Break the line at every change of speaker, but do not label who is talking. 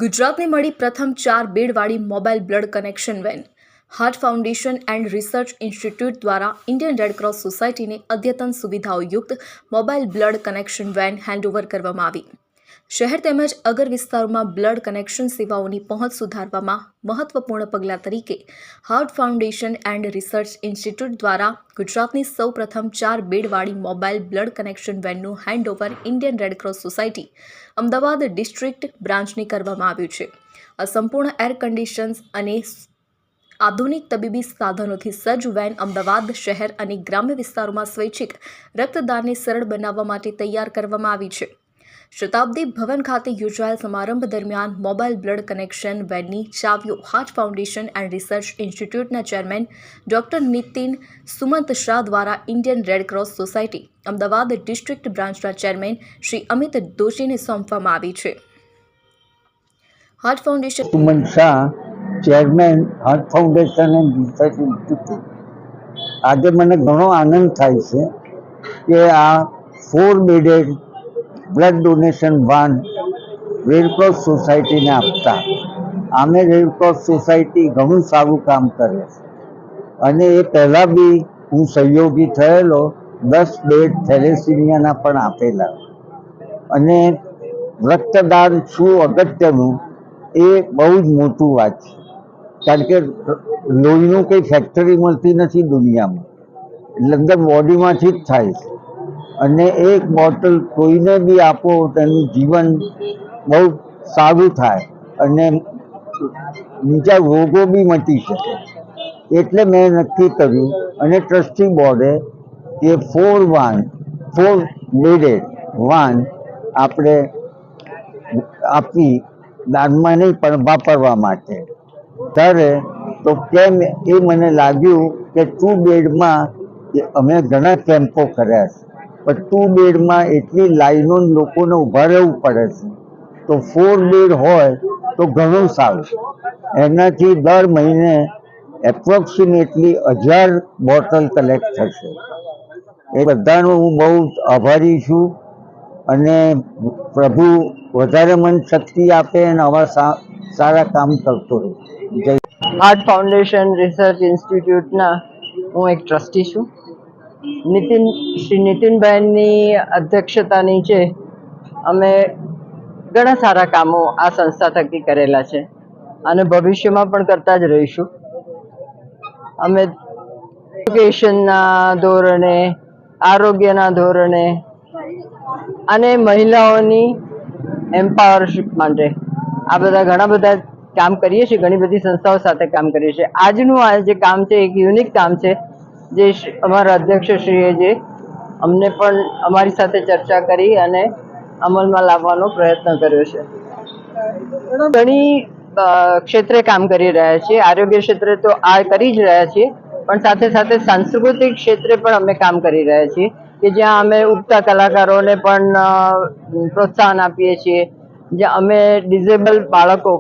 ગુજરાતને મળી પ્રથમ 4 બેડવાળી mobile blood connection van. Heart foundation and research Institute દ્વારા ઇન્ડિયન રેડક્રોસ સોસાયટીને અદ્યતન સુવિધાઓયુક્ત mobile blood connection van handover કરવામાં આવી. શહેર તેમજ અગર વિસ્તારોમાં બ્લડ કનેક્શન સેવાઓની પહોંચ સુધારવામાં મહત્વપૂર્ણ પગલાં તરીકે Heart foundation and research Institute દ્વારા ગુજરાતની સૌપ્રથમ 4 બેડવાળી મોબાઈલ બ્લડ કનેક્શન વેનનું handover Indian Red Cross society Ahmedabad district બ્રાન્ચને કરવામાં આવ્યું છે. આ સંપૂર્ણ એર કન્ડિશન્સ અને આધુનિક તબીબી સાધનોથી સજ્જ વેન અમદાવાદ શહેર અને ગ્રામ્ય વિસ્તારોમાં સ્વૈચ્છિક રક્તદાનને સરળ બનાવવા માટે તૈયાર કરવામાં આવી છે. શતાબ્દી ભવન ખાતે યોજાયેલ સમારંભ દરમિયાન મોબાઈલ બ્લડ કનેક્શન વેનની ચાવીઓ હાર્ટ ફાઉન્ડેશન એન્ડ રિસર્ચ ઇન્સ્ટિટ્યૂટના ચેરમેન ડોક્ટર નીતિન સુમંત શાહ દ્વારા Indian Red Cross society Ahmedabad district બ્રાન્ચના ચેરમેન શ્રી અમિત દોશીને સોંપવામાં આવી છે. Heart foundation
Sumant Shah, chairman heart foundation and research institute. આજે મને ઘણો આનંદ થાય છે કે આ 4 bedded blood donation van red cross સોસાયટીને આપતા. આમે રેડક્રોસ સોસાયટી ઘણું સારું કામ કરે છે અને એ પહેલાં બી હું સહયોગી થયેલો 10 બેડ થેલેસીમિયાના પણ આપેલા. અને રક્તદાન શું અગત્યનું એ બહુ જ મોટું વાત છે, કારણ કે લોહીનું કંઈ ફેક્ટરી મળતી નથી દુનિયામાં, લગભગ બોડીમાંથી જ થાય છે. અને એક બોટલ કોઈને બી આપો તેનું જીવન બહુ સારું થાય અને બીજા રોગો બી મટી શકે. એટલે મેં નક્કી કર્યું અને ટ્રસ્ટી બોર્ડે કે 4 બેડેડ વાન આપણે આપી, દાનમાં નહીં પણ વાપરવા માટે. ત્યારે તો કેમ એ મને લાગ્યું કે 2 બેડમાં અમે ઘણા કેમ્પો કર્યા છે, પણ 2 બેડમાં એટલી લાઈનો લોકોને ઊભા રહેવું પડે છે, તો 4 બેડ હોય તો ઘણું સારું. એનાથી દર મહિને એપ્રોક્સિમેટલી 1000 બોટલ કલેક્ટ થશે. એ બધાનો હું બહુ આભારી છું અને પ્રભુ વધારે મને શક્તિ આપે અને આવા સારા કામ કરતો રહે. જય.
હાર્ટ ફાઉન્ડેશન રિસર્ચ ઇન્સ્ટિટ્યૂટના હું એક ટ્રસ્ટી છું. શ્રી નીતિનભાઈની અધ્યક્ષતા નીચે અમે ઘણા સારા કામો આ સંસ્થા થકી કરેલા છે અને ભવિષ્યમાં પણ કરતા જ રહીશું. અમે એજ્યુકેશનના ધોરણે, આરોગ્યના ધોરણે અને મહિલાઓની એમ્પાવરશીપ માટે આ બધા ઘણા બધા કામ કરીએ છીએ. ઘણી બધી સંસ્થાઓ સાથે કામ કરીએ છીએ. આજનું આ જે કામ છે એક યુનિક કામ છે, જે અમારા અધ્યક્ષશ્રીએ જે અમને પણ અમારી સાથે ચર્ચા કરી અને અમલમાં લાવવાનો પ્રયત્ન કર્યો છે. ઘણી ક્ષેત્રે કામ કરી રહ્યા છીએ. આરોગ્ય ક્ષેત્રે તો આ કરી જ રહ્યા છીએ, પણ સાથે સાથે સાંસ્કૃતિક ક્ષેત્રે પણ અમે કામ કરી રહ્યા છીએ કે જ્યાં અમે ઉગતા કલાકારોને પણ પ્રોત્સાહન આપીએ છીએ. જ્યાં અમે ડિઝેબલ બાળકો